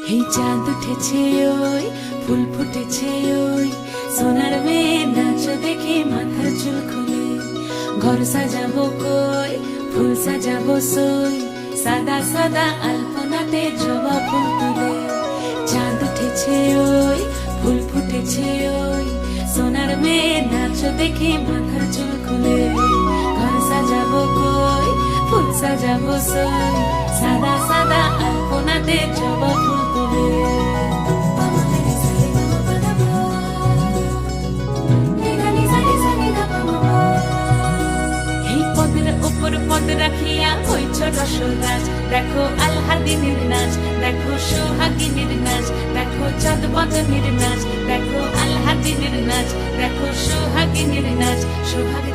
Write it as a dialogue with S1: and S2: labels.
S1: এই চাঁদ উঠেছে ওই ফুল ফুটেছে ওই সোনার মেয়ে নাচ দেখে মাথার চুল খুলে ঘর সাজাবো কই ফুল সাজাবো সই সাদা সাদা আলপনাতে জবা ফুল তুলে চাঁদ উঠেছে ওই ফুল ফুটেছে ওই সোনার মেয়ে নাচ দেখে মাথার চুল খুলে ঘর সাজাবো কই ফুল সাজাবো সই সাদা সাদা আলপনাতে জবা ফুল তুলে পদ রাখিয়া হইছ রসরাজ দেখো আলহাদিনের নাচ দেখো সোহাগিনীর নাচ দেখো চাঁদ বদনের নাচ দেখো আলহাদিনের নাচ দেখো সোহাগিনীর নাচ সোহাগ